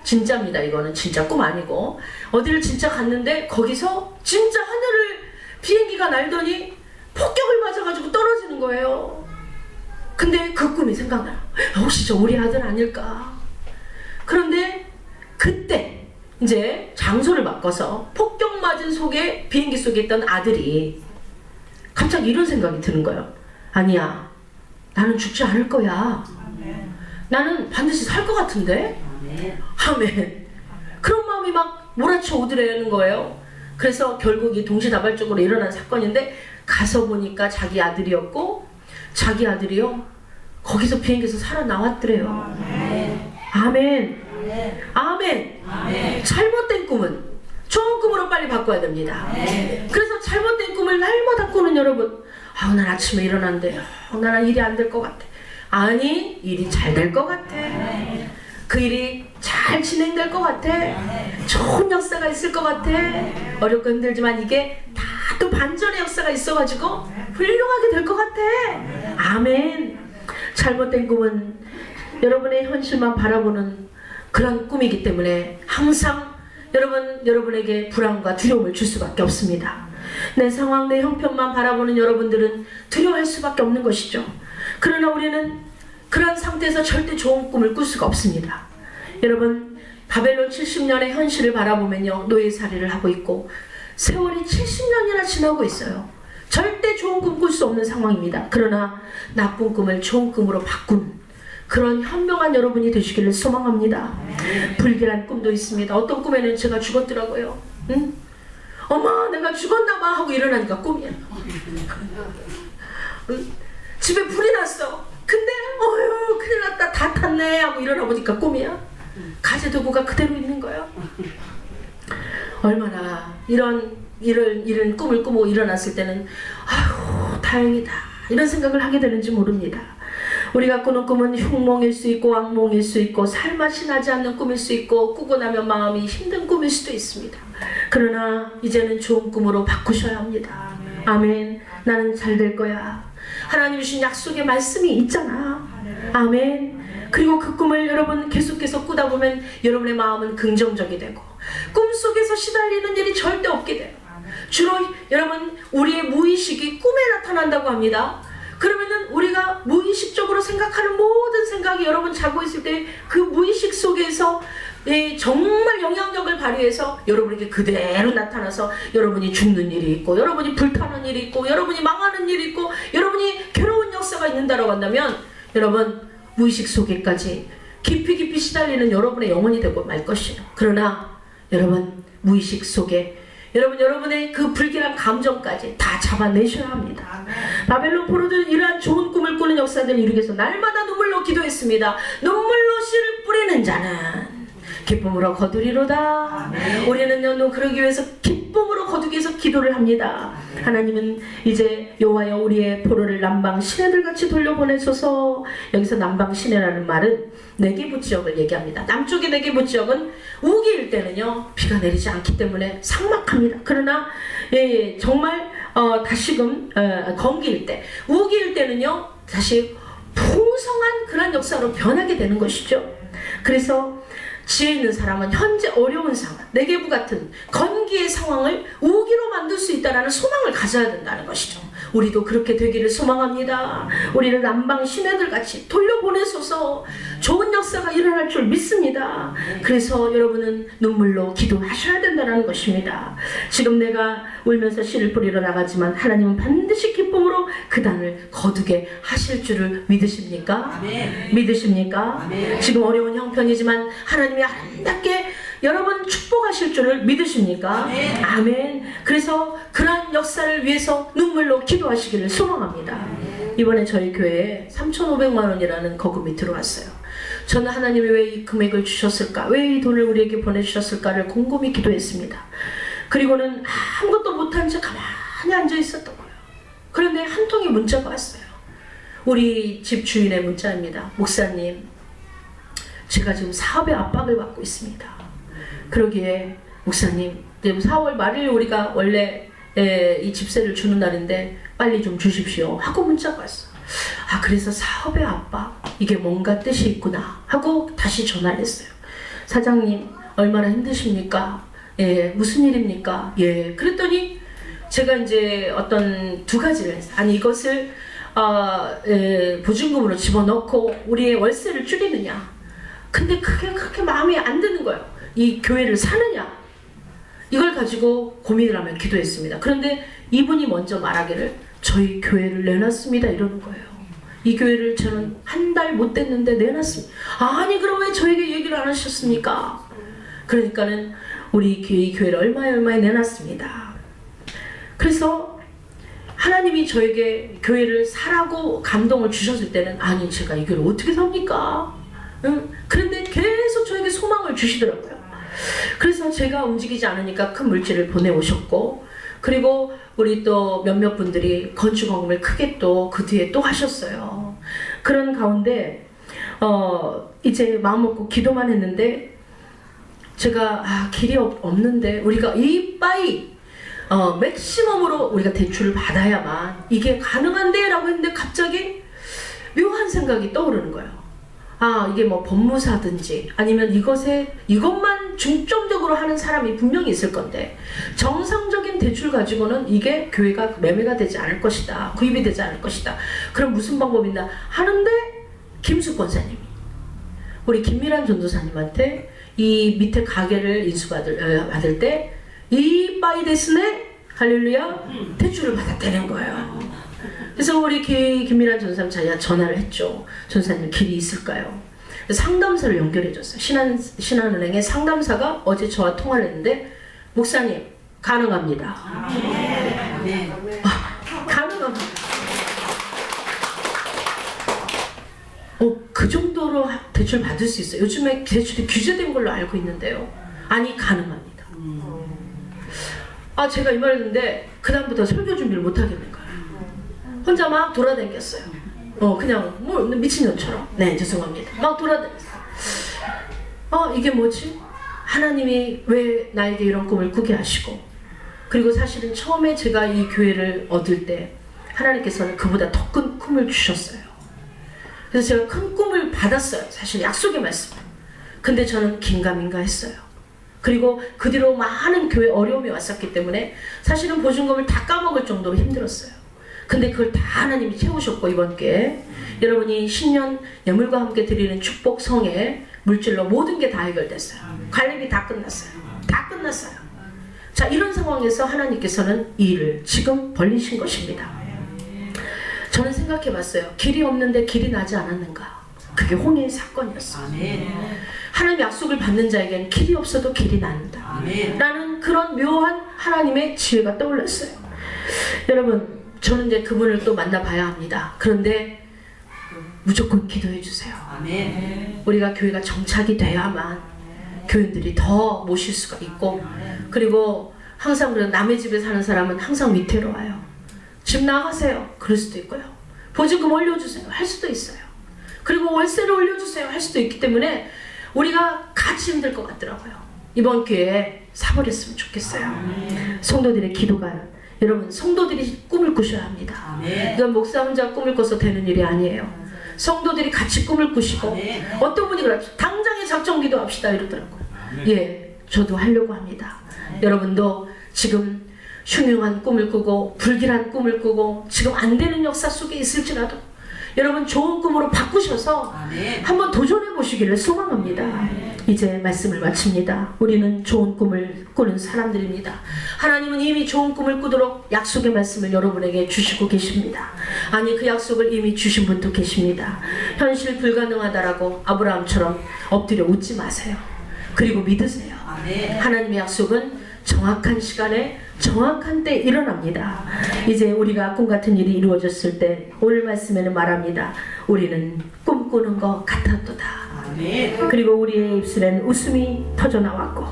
진짜입니다. 이거는 진짜 꿈 아니고 어디를 진짜 갔는데 거기서 진짜 하늘을 비행기가 날더니 폭격을 맞아가지고 떨어지는 거예요. 근데 그 꿈이 생각나요. 혹시 저 우리 아들 아닐까? 그런데 그때 이제 장소를 바꿔서 폭격 맞은 속에 비행기 속에 있던 아들이 갑자기 이런 생각이 드는 거예요. 아니야, 나는 죽지 않을 거야. 나는 반드시 살 것 같은데? 아멘. 그런 마음이 막 몰아쳐 오더라는 거예요. 그래서 결국 이 동시다발적으로 일어난 사건인데 가서 보니까 자기 아들이었고 자기 아들이요, 거기서 비행기에서 살아나왔더래요. 아멘. 아멘. 잘못된 꿈은 좋은 꿈으로 빨리 바꿔야 됩니다. 그래서 잘못된 꿈을 날마다 꾸는 여러분, 난 아침에 일어났는데 나는 일이 안 될 것 같아. 아니, 일이 잘 될 것 같아. 그 일이 잘 진행될 것 같아. 좋은 역사가 있을 것 같아. 어렵고 힘들지만 이게 다 또 반전의 역사가 있어가지고 훌륭하게 될 것 같아. 아멘. 잘못된 꿈은 여러분의 현실만 바라보는 그런 꿈이기 때문에 항상 여러분에게 불안과 두려움을 줄 수밖에 없습니다. 내 상황, 내 형편만 바라보는 여러분들은 두려워할 수밖에 없는 것이죠. 그러나 우리는 그런 상태에서 절대 좋은 꿈을 꿀 수가 없습니다. 여러분, 바벨론 70년의 현실을 바라보면요, 노예살이를 하고 있고 세월이 70년이나 지나고 있어요. 절대 좋은 꿈 꿀 수 없는 상황입니다. 그러나 나쁜 꿈을 좋은 꿈으로 바꾼 그런 현명한 여러분이 되시기를 소망합니다. 불길한 꿈도 있습니다. 어떤 꿈에는 제가 죽었더라고요. 응? 어머, 내가 죽었나봐 하고 일어나니까 꿈이야. 집에 불이 났어. 근데 큰일 났다, 다 탔네 하고 일어나 보니까 꿈이야. 가재도구가 그대로 있는 거예요. 얼마나 이런 꿈을 꾸고 일어났을 때는 아휴 다행이다 이런 생각을 하게 되는지 모릅니다. 우리가 꾸는 꿈은 흉몽일 수 있고 악몽일 수 있고 살맛이 나지 않는 꿈일 수 있고 꾸고 나면 마음이 힘든 꿈일 수도 있습니다. 그러나 이제는 좋은 꿈으로 바꾸셔야 합니다. 아멘. 나는 잘 될 거야. 하나님 주신 약속의 말씀이 있잖아. 아멘. 그리고 그 꿈을 여러분 계속해서 꾸다 보면 여러분의 마음은 긍정적이 되고 꿈속에서 시달리는 일이 절대 없게 돼요. 주로 여러분 우리의 무의식이 꿈에 나타난다고 합니다. 그러면은 우리가 무의식적으로 생각하는 모든 생각이 여러분 자고 있을 때 그 무의식 속에서 정말 영향력을 발휘해서 여러분에게 그대로 나타나서 여러분이 죽는 일이 있고 여러분이 불타는 일이 있고 여러분이 망하는 일이 있고 여러분이 괴로운 역사가 있는다라고 한다면 여러분 무의식 속에까지 깊이 시달리는 여러분의 영혼이 되고 말 것이에요. 그러나 여러분 무의식 속에 여러분의 그 불길한 감정까지 다 잡아내셔야 합니다. 바벨론 포로들은 이러한 좋은 꿈을 꾸는 역사들을 이루기 위해서 날마다 눈물로 기도했습니다. 눈물로 씨를 뿌리는 자는 기쁨으로 거두리로다. 우리는요 그러기 위해서 기쁨으로 거두기 위해서 기도를 합니다. 하나님은 이제 여호와여 우리의 포로를 남방 시내들같이 돌려보내소서. 여기서 남방 시내라는 말은 네게부 지역을 얘기합니다. 남쪽의 네게부 지역은 우기일 때는요 비가 내리지 않기 때문에 삭막합니다. 그러나 정말 다시금 건기일 때 우기일 때는요 다시 풍성한 그런 역사로 변하게 되는 것이죠. 그래서 지혜 있는 사람은 현재 어려운 상황, 네게부 같은 건기의 상황을 우기로 만들 수 있다는 소망을 가져야 된다는 것이죠. 우리도 그렇게 되기를 소망합니다. 우리를 남방 시내들같이 돌려보내소서. 좋은 역사가 일어날 줄 믿습니다. 그래서 여러분은 눈물로 기도하셔야 된다는 것입니다. 지금 내가 울면서 씨를 뿌리러 나가지만 하나님은 반드시 기쁨으로 그 단을 거두게 하실 줄을 믿으십니까? 아멘. 믿으십니까? 아멘. 지금 어려운 형편이지만 하나님이 아름답게 여러분 축복하실 줄을 믿으십니까? 아멘. 아멘. 그래서 그러한 역사를 위해서 눈물로 기도하시기를 소망합니다. 이번에 저희 교회에 3,500만 원이라는 거금이 들어왔어요. 저는 하나님이 왜 이 금액을 주셨을까? 왜 이 돈을 우리에게 보내주셨을까를 곰곰이 기도했습니다. 그리고는 아무것도 못한 채 가만히 앉아 있었던 거예요. 그런데 한 통의 문자가 왔어요. 우리 집 주인의 문자입니다. 목사님, 제가 지금 사업의 압박을 받고 있습니다. 그러기에 목사님, 4월 말일 우리가 원래 이 집세를 주는 날인데 빨리 좀 주십시오 하고 문자가 왔어. 그래서 사업의 압박, 이게 뭔가 뜻이 있구나 하고 다시 전화를 했어요. 사장님 얼마나 힘드십니까? 무슨 일입니까? 그랬더니 제가 이제 어떤 두 가지를 했어요. 아니 이것을 보증금으로 집어넣고 우리의 월세를 줄이느냐, 근데 그게 그렇게 마음에 안 드는 거예요. 이 교회를 사느냐, 이걸 가지고 고민을 하며 기도했습니다. 그런데 이분이 먼저 말하기를 저희 교회를 내놨습니다 이러는 거예요. 이 교회를 저는 한 달 못 됐는데 내놨습니다. 아니 그럼 왜 저에게 얘기를 안 하셨습니까? 그러니까는 우리 이 교회를 얼마에 내놨습니다. 그래서 하나님이 저에게 교회를 사라고 감동을 주셨을 때는 아니 제가 이 교회를 어떻게 삽니까? 그런데 계속 저에게 소망을 주시더라고요. 그래서 제가 움직이지 않으니까 큰 물질을 보내오셨고, 그리고 우리 또 몇몇 분들이 건축원금을 크게 또 그 뒤에 또 하셨어요. 그런 가운데 이제 마음 먹고 기도만 했는데 제가 길이 없는데 우리가 이빠이 맥시멈으로 우리가 대출을 받아야만 이게 가능한데 라고 했는데 갑자기 묘한 생각이 떠오르는 거예요. 이게 뭐 법무사든지 아니면 이것만 중점적으로 하는 사람이 분명히 있을 건데 정상적인 대출 가지고는 이게 교회가 매매가 되지 않을 것이다, 구입이 되지 않을 것이다. 그럼 무슨 방법이 있나 하는데 김숙 권사님이 우리 김미란 전도사님한테 이 밑에 가게를 인수받을 때 이빠이 데스네 할렐루야 대출을 받았다는 거예요. 그래서 우리 김미란 전사님 자기가 전화를 했죠. 전사님 길이 있을까요? 상담사를 연결해줬어요. 신한은행의 상담사가 어제 저와 통화를 했는데 목사님 가능합니다. 가능합니다. 그 대출 받을 수 있어요. 요즘에 대출이 규제된 걸로 알고 있는데요. 아니, 가능합니다. 제가 이 말을 듣는데 그다음부터 설교 준비를 못 하겠는 거예요. 혼자 막 돌아다녔어요. 그냥 뭐 미친년처럼. 네, 죄송합니다. 막 돌아다녔어요. 이게 뭐지? 하나님이 왜 나에게 이런 꿈을 꾸게 하시고, 그리고 사실은 처음에 제가 이 교회를 얻을 때 하나님께서는 그보다 더 큰 꿈을 주셨어요. 그래서 제가 큰 꿈을 받았어요. 사실 약속의 말씀. 근데 저는 긴가민가 했어요. 그리고 그 뒤로 많은 교회 어려움이 왔었기 때문에 사실은 보증금을 다 까먹을 정도로 힘들었어요. 근데 그걸 다 하나님이 채우셨고, 이번 기회에 여러분이 신년 예물과 함께 드리는 축복 성에 물질로 모든 게 다 해결됐어요. 관리비 다 끝났어요. 다 끝났어요. 자, 이런 상황에서 하나님께서는 이 일을 지금 벌리신 것입니다. 저는 생각해 봤어요. 길이 없는데 길이 나지 않았는가? 그게 홍해의 사건이었어요. 하나님의 약속을 받는 자에게는 길이 없어도 길이 난다 라는 그런 묘한 하나님의 지혜가 떠올랐어요. 여러분, 저는 이제 그분을 또 만나봐야 합니다. 그런데 무조건 기도해 주세요. 우리가 교회가 정착이 돼야만 교인들이 더 모실 수가 있고, 그리고 항상 그런 남의 집에 사는 사람은 항상 위태로워요. 집 나가세요. 그럴 수도 있고요. 보증금 올려주세요. 할 수도 있어요. 그리고 월세를 올려주세요. 할 수도 있기 때문에 우리가 같이 힘들 것 같더라고요. 이번 기회에 사버렸으면 좋겠어요. 성도들의 기도가, 여러분, 성도들이 꿈을 꾸셔야 합니다. 이건 목사 혼자 꿈을 꿔서 되는 일이 아니에요. 성도들이 같이 꿈을 꾸시고, 어떤 분이 그러죠. 당장에 작정 기도합시다 이러더라고요. 예, 저도 하려고 합니다. 여러분도 지금 흉흉한 꿈을 꾸고 불길한 꿈을 꾸고 지금 안 되는 역사 속에 있을지라도 여러분 좋은 꿈으로 바꾸셔서 한번 도전해 보시기를 소망합니다. 이제 말씀을 마칩니다. 우리는 좋은 꿈을 꾸는 사람들입니다. 하나님은 이미 좋은 꿈을 꾸도록 약속의 말씀을 여러분에게 주시고 계십니다. 아니, 그 약속을 이미 주신 분도 계십니다. 현실 불가능하다라고 아브라함처럼 엎드려 웃지 마세요. 그리고 믿으세요. 하나님의 약속은 정확한 시간에 정확한 때 일어납니다. 이제 우리가 꿈같은 일이 이루어졌을 때 오늘 말씀에는 말합니다. 우리는 꿈꾸는 것 같았도다. 그리고 우리의 입술엔 웃음이 터져나왔고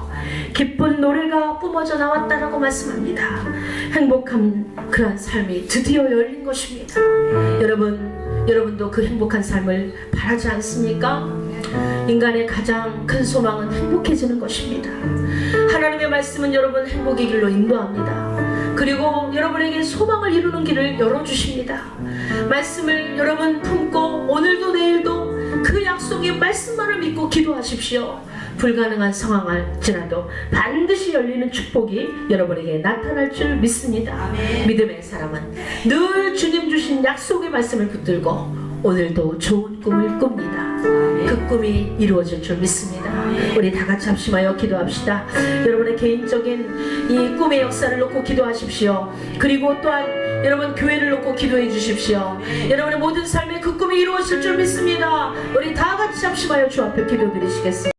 기쁜 노래가 뿜어져 나왔다라고 말씀합니다. 행복한 그런 삶이 드디어 열린 것입니다. 여러분도 그 행복한 삶을 바라지 않습니까? 인간의 가장 큰 소망은 행복해지는 것입니다. 하나님의 말씀은 여러분 행복의 길로 인도합니다. 그리고 여러분에게 소망을 이루는 길을 열어주십니다. 말씀을 여러분 품고 오늘도 내일도 그 약속의 말씀만을 믿고 기도하십시오. 불가능한 상황일지라도 반드시 열리는 축복이 여러분에게 나타날 줄 믿습니다. 믿음의 사람은 늘 주님 주신 약속의 말씀을 붙들고 오늘도 좋은 꿈을 꿉니다. 그 꿈이 이루어질 줄 믿습니다. 우리 다 같이 합심하여 기도합시다. 여러분의 개인적인 이 꿈의 역사를 놓고 기도하십시오. 그리고 또한 여러분 교회를 놓고 기도해 주십시오. 여러분의 모든 삶에 그 꿈이 이루어질 줄 믿습니다. 우리 다 같이 합심하여 주 앞에 기도드리시겠습니다.